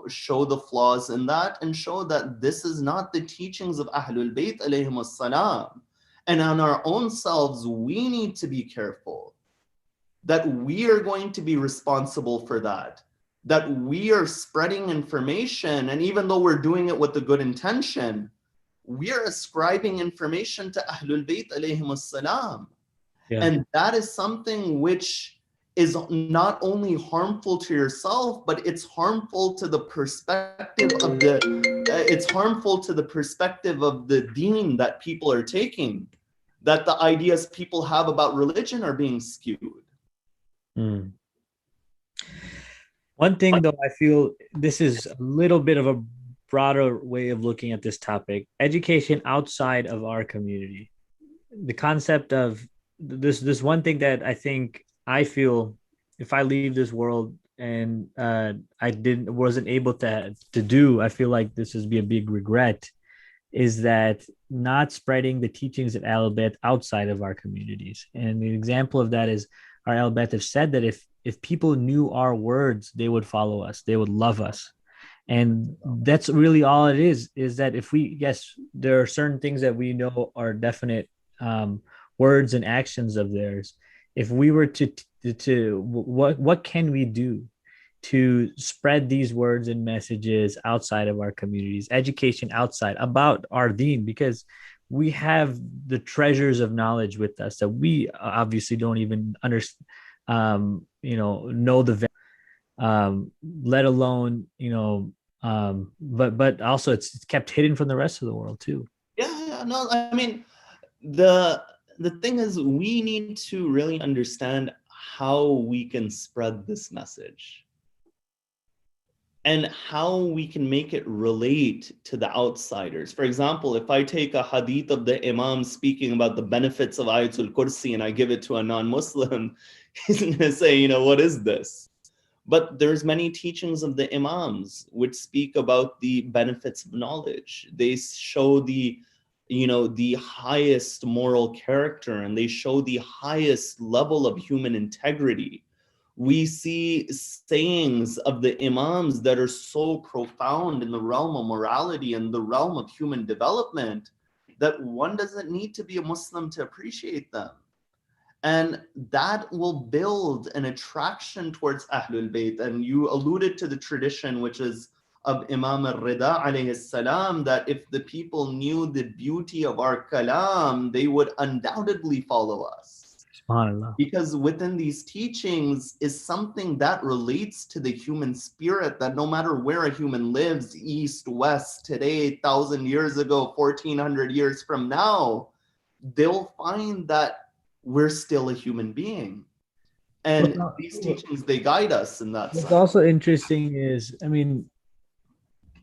show the flaws in that and show that this is not the teachings of Ahlul Bayt alayhim as-salam. And on our own selves, we need to be careful that we are going to be responsible for that we are spreading information, and even though we're doing it with a good intention, we are ascribing information to Ahlul Bayt alayhim as-salam. Yeah. And that is something which is not only harmful to yourself, but it's harmful to the perspective of the deen that people are taking, that the ideas people have about religion are being skewed. Mm. One thing, though, I feel this is a little bit of a broader way of looking at this topic: education outside of our community. The concept of this one thing that I feel if I leave this world and I wasn't able to do, I feel like this would be a big regret, is that not spreading the teachings of Al-Bayt outside of our communities. And the example of that is our Al-Bayt have said that if people knew our words, they would follow us, they would love us. And that's really all it is that if we, yes, there are certain things that we know are definite words and actions of theirs. If we were to what can we do to spread these words and messages outside of our communities, education outside about our deen, because we have the treasures of knowledge with us that we obviously don't even understand, know the, let alone, but also it's kept hidden from the rest of the world too. Yeah, no, I mean, the thing is, we need to really understand how we can spread this message and how we can make it relate to the outsiders. For example, if I take a hadith of the Imam speaking about the benefits of Ayatul Kursi and I give it to a non-Muslim, he's going to say, what is this? But there's many teachings of the Imams which speak about the benefits of knowledge. They show the highest moral character, and they show the highest level of human integrity. We see sayings of the Imams that are so profound in the realm of morality and the realm of human development that one doesn't need to be a Muslim to appreciate them. And that will build an attraction towards Ahlul Bayt. And you alluded to the tradition, which is of Imam al-Rida alayhi salam, that if the people knew the beauty of our kalam, they would undoubtedly follow us. Because within these teachings is something that relates to the human spirit, that no matter where a human lives, east, west, today, 1,000 years ago, 1,400 years from now, they'll find that we're still a human being. And these teachings, they guide us in that sense. What's also interesting is,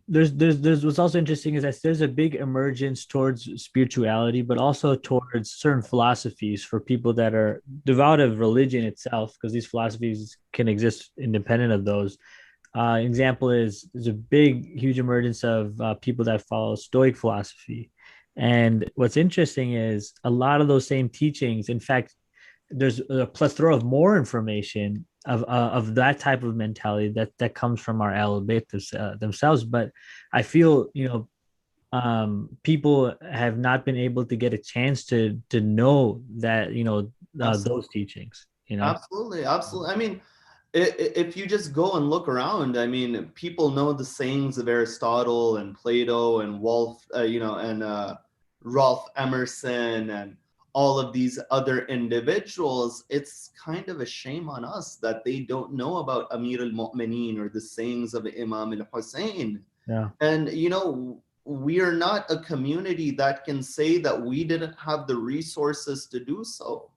there's what's also interesting is that there's a big emergence towards spirituality, but also towards certain philosophies for people that are devout of religion itself, because these philosophies can exist independent of those. Example is there's a huge emergence of people that follow Stoic philosophy. And what's interesting is a lot of those same teachings, in fact, there's a plethora of more information of that type of mentality that comes from our Al-Bayt themselves. But I feel, people have not been able to get a chance to know that, those teachings, Absolutely. I mean, if you just go and look around, people know the sayings of Aristotle and Plato and Ralph Emerson and all of these other individuals. It's kind of a shame on us that they don't know about Amir al-Mu'mineen or the sayings of Imam al-Hussein. Yeah. And, we are not a community that can say that we didn't have the resources to do so.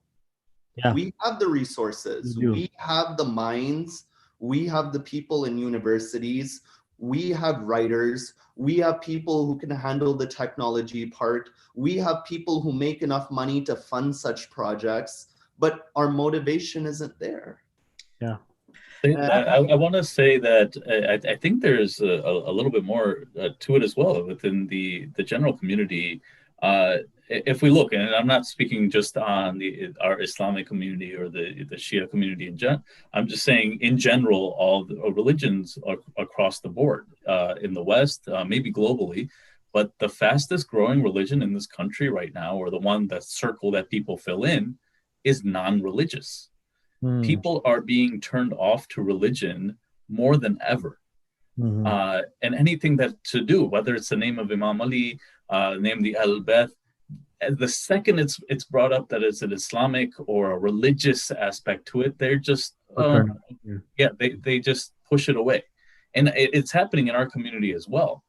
Yeah. We have the resources. We have the minds. We have the people in universities. We have writers. We have people who can handle the technology part. We have people who make enough money to fund such projects, but our motivation isn't there. Yeah. I want to say that I think there's a little bit more to it as well within the general community. If we look, and I'm not speaking just on our Islamic community or the Shia community in general, I'm just saying in general, all the religions across the board in the West, maybe globally, but the fastest growing religion in this country right now, or the one that circle that people fill in, is non-religious. People are being turned off to religion more than ever. And anything that to do, whether it's the name of Imam Ali, name the Al-Bayt, the second it's brought up that it's an Islamic or a religious aspect to it, they're just they just push it away, and it's happening in our community as well.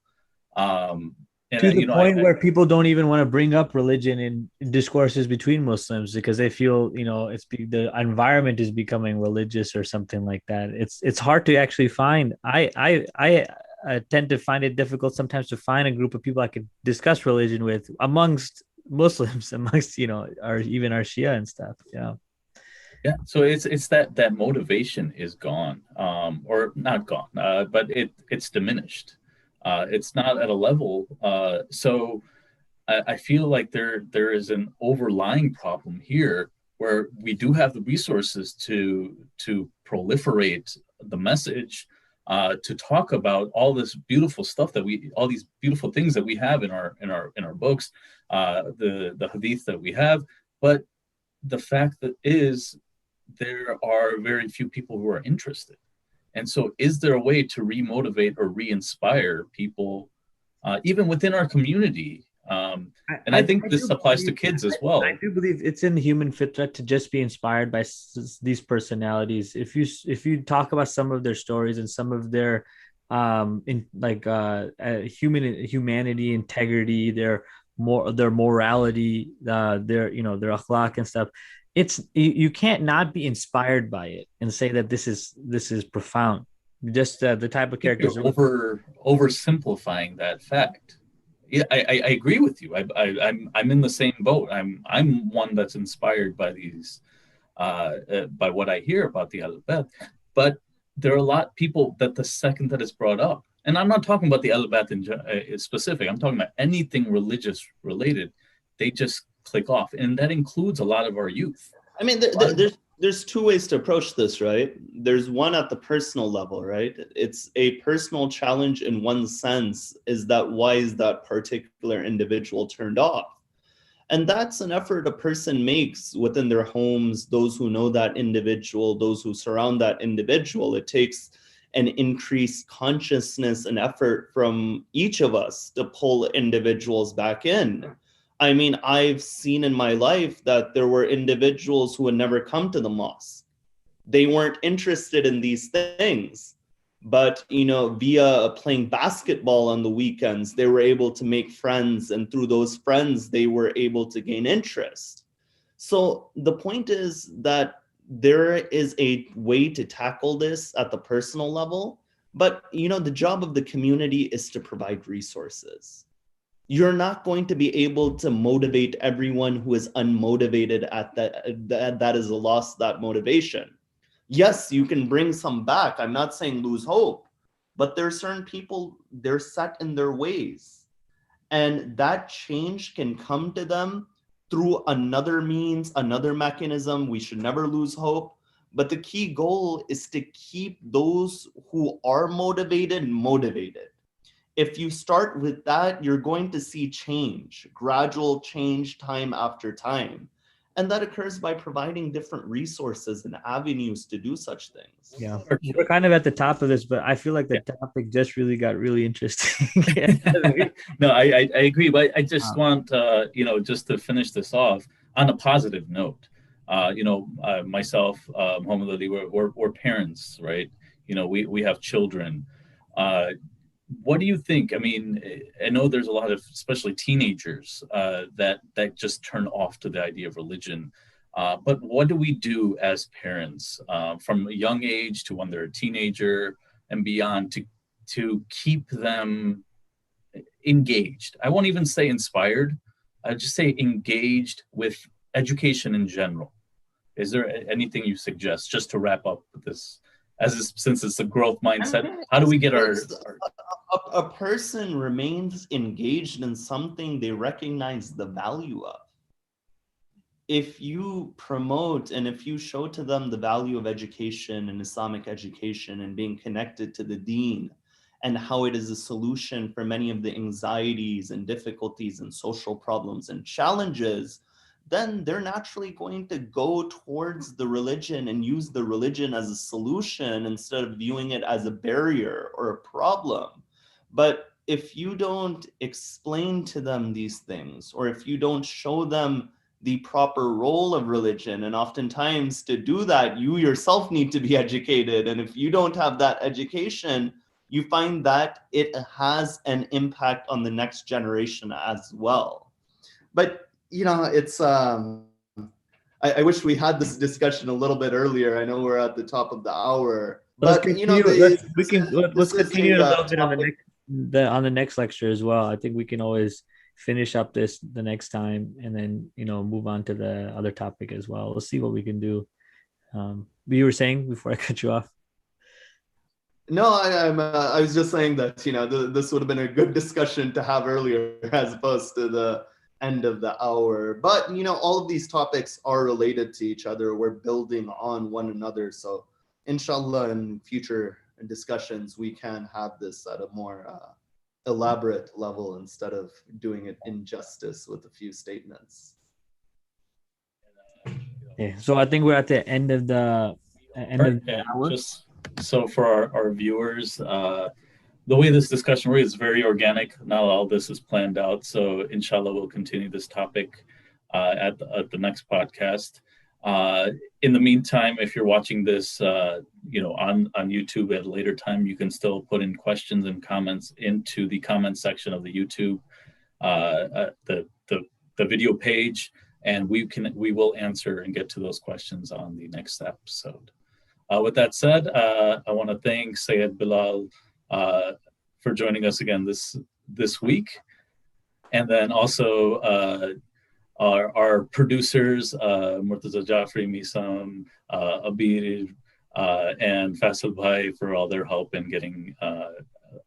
And, to the point where people don't even want to bring up religion in discourses between Muslims because they feel, the environment is becoming religious or something like that. It's hard to actually find. I tend to find it difficult sometimes to find a group of people I could discuss religion with amongst Muslims, amongst our Shia and stuff. Yeah, so it's that motivation is gone, or not gone, but it's diminished. It's not at a level. So I feel like there is an overlying problem here where we do have the resources to proliferate the message, to talk about all this beautiful stuff all these beautiful things that we have in our books, the hadith that we have, but the fact that is there are very few people who are interested. And so, is there a way to remotivate or re-inspire people, even within our community? And I think this applies to kids as well. I do believe it's in the human fitra to just be inspired by these personalities. If you talk about some of their stories and some of their humanity, integrity, their morality, their akhlaq and stuff, it's you can't not be inspired by it and say that this is profound. Just the type of characters. You're oversimplifying that fact. Yeah, I agree with you. I'm in the same boat. I'm one that's inspired by these, by what I hear about the Al-Beth. But there are a lot of people that the second that it's brought up, and I'm not talking about the Al-Beth in specific. I'm talking about anything religious related. They just click off, and that includes a lot of our youth. I mean, there's two ways to approach this, right? There's one at the personal level, right? It's a personal challenge in one sense, is that why is that particular individual turned off? And that's an effort a person makes within their homes, those who know that individual, those who surround that individual. It takes an increased consciousness and effort from each of us to pull individuals back in. I mean, I've seen in my life that there were individuals who would never come to the mosque. They weren't interested in these things, but, via playing basketball on the weekends, they were able to make friends, and through those friends, they were able to gain interest. So the point is that there is a way to tackle this at the personal level, but, the job of the community is to provide resources. You're not going to be able to motivate everyone who is unmotivated at that is a loss, that motivation. Yes, you can bring some back. I'm not saying lose hope, but there are certain people, they're set in their ways. And that change can come to them through another means, another mechanism. We should never lose hope. But the key goal is to keep those who are motivated. If you start with that, you're going to see change, gradual change, time after time. And that occurs by providing different resources and avenues to do such things. Yeah, we're kind of at the top of this, but I feel like the topic just really got really interesting. No, I agree, but I just want just to finish this off on a positive note. Myself, Mohammad, we're parents, right? We have children. What do you think? I mean, I know there's a lot of, especially teenagers, that just turn off to the idea of religion. But what do we do as parents, from a young age to when they're a teenager and beyond, to keep them engaged? I won't even say inspired. I just say engaged with education in general. Is there anything you suggest, just to wrap up with this? Since it's a growth mindset, how do we get a person remains engaged in something they recognize the value of? If you promote and if you show to them the value of education and Islamic education and being connected to the deen and how it is a solution for many of the anxieties and difficulties and social problems and challenges, then they're naturally going to go towards the religion and use the religion as a solution instead of viewing it as a barrier or a problem. But if you don't explain to them these things, or if you don't show them the proper role of religion, and oftentimes to do that, you yourself need to be educated. And if you don't have that education, you find that it has an impact on the next generation as well. But it's I wish we had this discussion a little bit earlier. I know we're at the top of the hour, but let's continue a little bit on the next lecture as well. I think we can always finish up this the next time and then move on to the other topic as well. We'll see what we can do. You were saying before I cut you off? No, I was just saying that this would have been a good discussion to have earlier as opposed to the end of the hour. But, all of these topics are related to each other. We're building on one another. So inshallah, in future discussions, we can have this at a more elaborate level instead of doing it injustice with a few statements. Yeah. So I think we're at the end of the hour. Just so for our viewers, the way this discussion works is very organic. Not all this is planned out. So inshallah, we'll continue this topic at the next podcast. In the meantime, if you're watching this, on YouTube at a later time, you can still put in questions and comments into the comment section of the YouTube, the video page, and we will answer and get to those questions on the next episode. With that said, I want to thank Sayyid Bilal for joining us again this week, and then also our producers, Murtaza Jafri, Misam, Abir, and Faisal Bhai for all their help in getting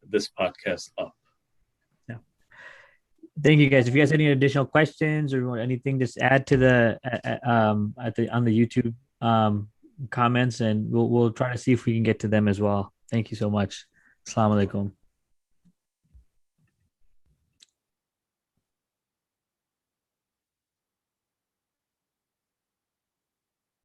this podcast up. Yeah. Thank you, guys. If you guys have any additional questions or anything, just add to the on the YouTube comments, and we'll try to see if we can get to them as well. Thank you so much. Assalamu alaikum.